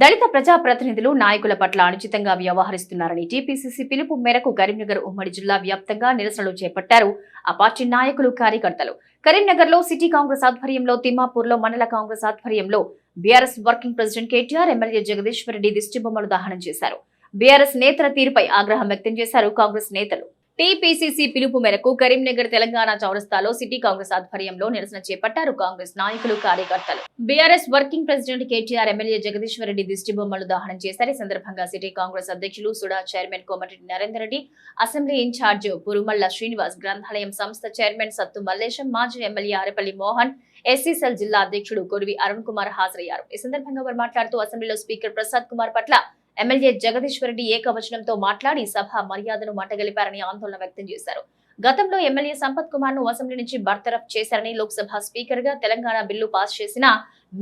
దళిత ప్రజాప్రతినిధులు నాయకుల పట్ల అనుచితంగా వ్యవహరిస్తున్నారని టీపీసీసీ పిలుపు మేరకు కరీంనగర్ ఉమ్మడి జిల్లా వ్యాప్తంగా నిరసనలు చేపట్టారు ఆ పార్టీ నాయకులు కార్యకర్తలు. కరీంనగర్ లో సిటీ కాంగ్రెస్ ఆధ్వర్యంలో, తిమ్మాపూర్ లో మండల కాంగ్రెస్ ఆధ్వర్యంలో BRS working president KTR, MLA Jagadishwar Reddy దిష్టిబొమ్మలు దహనం చేశారు. బీఆర్ఎస్ నేతల తీరుపై ఆగ్రహం వ్యక్తం చేశారు కాంగ్రెస్ నేతలు. టీపీసీసీ పిలుపు మేరకు కరీంనగర్ తెలంగాణ చౌరస్తాలో సిటీ కాంగ్రెస్ ఆధ్వర్యంలో నిరసన చేపట్టారు కాంగ్రెస్ నాయకులు కార్యకర్తలు. BRS working president KTR, MLA Jagadishwar Reddy దిష్టిబొమ్మలు దహనం చేశారు. ఈ సందర్భంగా సిటీ కాంగ్రెస్ అధ్యక్షులు SUDA, chairman Komatireddy Narender Reddy, assembly in charge Purumalla Srinivas, గ్రంథాలయం సంస్థ చైర్మన్ సత్తు మల్లేశం, మాజీ ఎమ్మెల్యే ఆరేపల్లి మోహన్, ఎస్సీసెల్ జిల్లా అధ్యక్షుడు కొరివి అరుణ్ కుమార్ హాజరయ్యారు. ఈ సందర్భంగా వారు మాట్లాడుతూ అసెంబ్లీలో స్పీకర్ ప్రసాద్ కుమార్ పట్ల ఎమ్మెల్యే జగదీశ్వర్ రెడ్డి ఏకవచనంతో మాట్లాడి సభ మర్యాదను మంటగలిపారని ఆందోళన వ్యక్తం చేశారు. గతంలో ఎమ్మెల్యే సంపత్ కుమార్ ను అసెంబ్లీ నుంచి బర్తరఫ్ చేశారని, లోక్సభ స్పీకర్ గా తెలంగాణ బిల్లు పాస్ చేసిన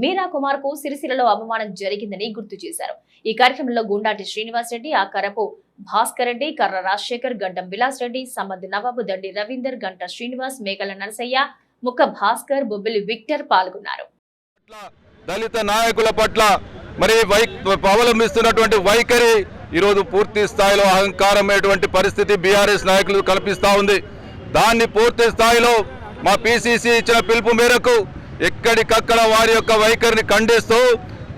మీరా కుమార్ కు సిరిసిల్లలో అవమానం జరిగిందని గుర్తు చేశారు. ఈ కార్యక్రమంలో గుండాటి శ్రీనివాస్ రెడ్డి, ఆకరపు భాస్కర్ రెడ్డి, కర్ర రాజశేఖర్, గడ్డం విలాస్ రెడ్డి, సమద్ నవాబు, దండి రవీందర్, గంట శ్రీనివాస్, మేకల నరసయ్య, ముక్క భాస్కర్, బొబ్బిలి విక్టర్ పాల్గొన్నారు. దళిత నాయకుల పట్ల మరి అవలంబిస్తున్నటువంటి వైఖరి ఈరోజు పూర్తి స్థాయిలో అహంకారమైనటువంటి పరిస్థితి బీఆర్ఎస్ నాయకులు కల్పిస్తూ ఉంది. దాన్ని పూర్తి స్థాయిలో మా పీసీసీ ఇచ్చిన పిలుపు మేరకు ఎక్కడికక్కడ వారి యొక్క వైఖరిని ఖండిస్తూ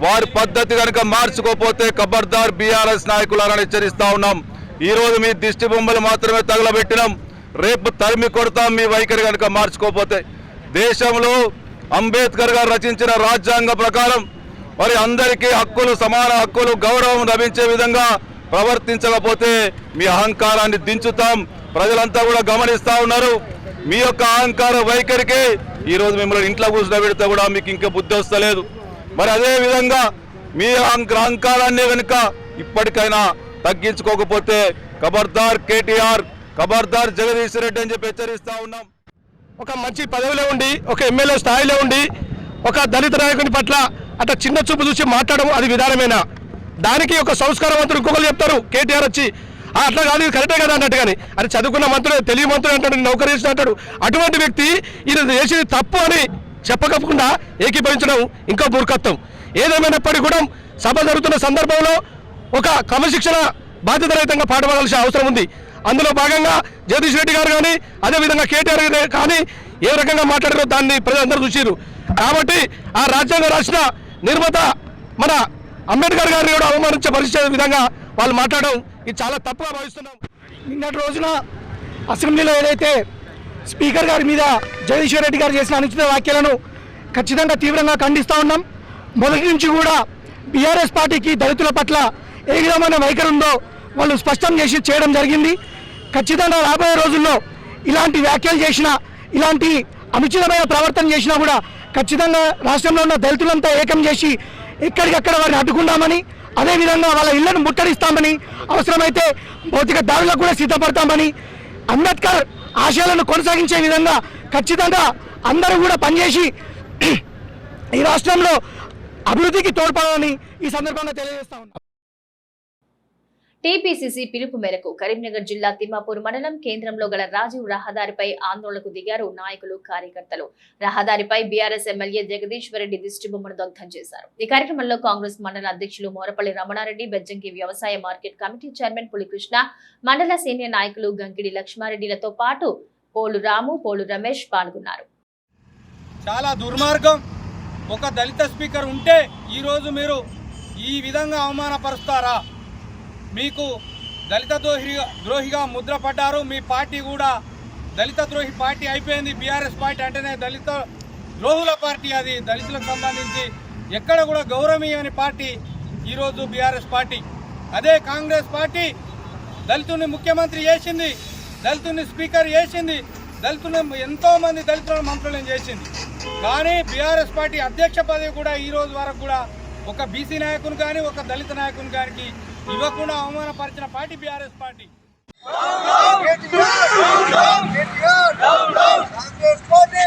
వారి పద్ధతి కనుక మార్చుకోకపోతే ఖబర్దార్ బీఆర్ఎస్ నాయకులను హెచ్చరిస్తా ఉన్నాం. ఈరోజు మీ దిష్టి బొమ్మలు మాత్రమే తగలబెట్టినాం, రేపు తరిమి కొడతాం మీ వైఖరి కనుక మార్చుకోకపోతే. దేశంలో అంబేద్కర్ గారు రచించిన రాజ్యాంగ ప్రకారం మరి అందరికీ హక్కులు, సమాన హక్కులు, గౌరవం లభించే విధంగా ప్రవర్తించకపోతే మీ అహంకారాన్ని దించుతాం. ప్రజలంతా కూడా గమనిస్తా ఉన్నారు. మీ యొక్క అహంకార వైఖరికి ఈరోజు మిమ్మల్ని ఇంట్లో కూర్చోబెడితే కూడా మీకు ఇంకా బుద్ధి వస్తలేదు. మరి అదే విధంగా మీ అహంకారాన్ని కనుక ఇప్పటికైనా తగ్గించుకోకపోతే ఖబర్దార్ కేటీఆర్, ఖబర్దార్ జగదీశ్వర్ రెడ్డి అని చెప్పి హెచ్చరిస్తా ఉన్నాం. ఒక మంచి పదవిలో ఉండి, ఒక ఎమ్మెల్యే స్థాయిలో ఉండి, ఒక దళిత నాయకుని పట్ల అట్లా చిన్న చూపు చూసి మాట్లాడడం అది విధానమేనా? దానికి ఒక సంస్కారవంతుడు ఇంకొకరు చెప్తారు, కేటీఆర్ వచ్చి అట్లా కాదు కరెక్టే కదా అన్నట్టు. కానీ అది చదువుకున్న మంత్రులు, తెలివి మంత్రులు అంటాడు, నౌకరీ చేసిన అంటాడు. అటువంటి వ్యక్తి ఈయన చేసేది తప్పు అని చెప్పకుండా ఏకీభవించడం ఇంకో మూర్ఖత్వం. ఏదేమైనప్పటికీ కూడా సభ జరుగుతున్న సందర్భంలో ఒక క్రమశిక్షణ బాధ్యతారహితంగా పాటుపడాల్సిన అవసరం ఉంది. అందులో భాగంగా జగదీష్ రెడ్డి గారు కానీ, అదేవిధంగా కేటీఆర్ కానీ ఏ రకంగా మాట్లాడారో దాన్ని ప్రజలందరూ చూసారు. కాబట్టి ఆ రాజ్యాంగ రాసిన నిర్మాత మన అంబేద్కర్ గారిని కూడా అవమానించే విధంగా వాళ్ళు మాట్లాడడం ఇది చాలా తప్పుగా భావిస్తున్నాం. నిన్నటి రోజున అసెంబ్లీలో ఏదైతే స్పీకర్ గారి మీద జగదీశ్వర్ రెడ్డి గారు చేసిన అనుచిత వ్యాఖ్యలను ఖచ్చితంగా తీవ్రంగా ఖండిస్తూ ఉన్నాం. మొదటి నుంచి కూడా బీఆర్ఎస్ పార్టీకి దళితుల పట్ల ఏ విధమైన వైఖరి ఉందో వాళ్ళు స్పష్టం చేయడం జరిగింది. ఖచ్చితంగా రాబోయే రోజుల్లో ఇలాంటి వ్యాఖ్యలు చేసినా, ఇలాంటి అనుచితమైన ప్రవర్తన చేసినా కూడా ఖచ్చితంగా రాష్ట్రంలో ఉన్న దళితులంతా ఏకం చేసి ఎక్కడికక్కడ వారిని అడ్డుకుంటామని, అదేవిధంగా వాళ్ళ ఇళ్లను ముట్టడిస్తామని, అవసరమైతే భౌతిక దాడులకు కూడా సిద్ధపడతామని, అంబేద్కర్ ఆశయాలను కొనసాగించే విధంగా ఖచ్చితంగా అందరూ కూడా పనిచేసి ఈ రాష్ట్రంలో అభివృద్ధికి తోడ్పడాలని ఈ సందర్భంగా తెలియజేస్తా ఉన్నాం. టీపీసీసీ పిలుపు మేరకు కరీంనగర్ జిల్లా తిమ్మాపూర్ మండలం కేంద్రంలో గల రాజీవ్ రహదారిపై ఆందోళనకు దిగారు నాయకులు, కార్యకర్తలు. రహదారిపై బీఆర్ఎస్ ఎమ్మెల్యే జగదీశ్వర్ రెడ్డి దిష్టిబొమ్మను దగ్ధం చేశారు. ఈ కార్యక్రమంలో కాంగ్రెస్ మండల అధ్యక్షులు మోరపల్లి రమణారెడ్డి, బెజ్జంకి వ్యవసాయ మార్కెట్ కమిటీ చైర్మన్ పులికృష్ణ, మండల సీనియర్ నాయకులు గంకిడి లక్ష్మారెడ్డిలతో పాటు పోలు రాము, పోలు రమేష్ పాల్గొన్నారు. చాలా దుర్మార్గం. ఒక దళిత స్పీకర్ ఉంటే ఈరోజు మీరు ఈ విధంగా అవమానపరుస్తారా? మీకు దళిత ద్రోహిగా ముద్రపడ్డారు. మీ పార్టీ కూడా దళిత ద్రోహి పార్టీ అయిపోయింది. బీఆర్ఎస్ పార్టీ అంటేనే దళిత ద్రోహుల పార్టీ. అది దళితులకు సంబంధించి ఎక్కడ కూడా గౌరవనీయని పార్టీ ఈరోజు బీఆర్ఎస్ పార్టీ. అదే కాంగ్రెస్ పార్టీ దళితుని ముఖ్యమంత్రి చేసింది, దళితుని స్పీకర్ చేసింది, దళితులను ఎంతోమంది దళితులను మంత్రులను చేసింది. కానీ బీఆర్ఎస్ పార్టీ అధ్యక్ష పదవి కూడా ఈరోజు వరకు కూడా ఒక బీసీ నాయకుని కానీ, ఒక దళిత నాయకుని కానీ ఇవ్వకుండా అవమానపరిచిన party BRS party. Congress party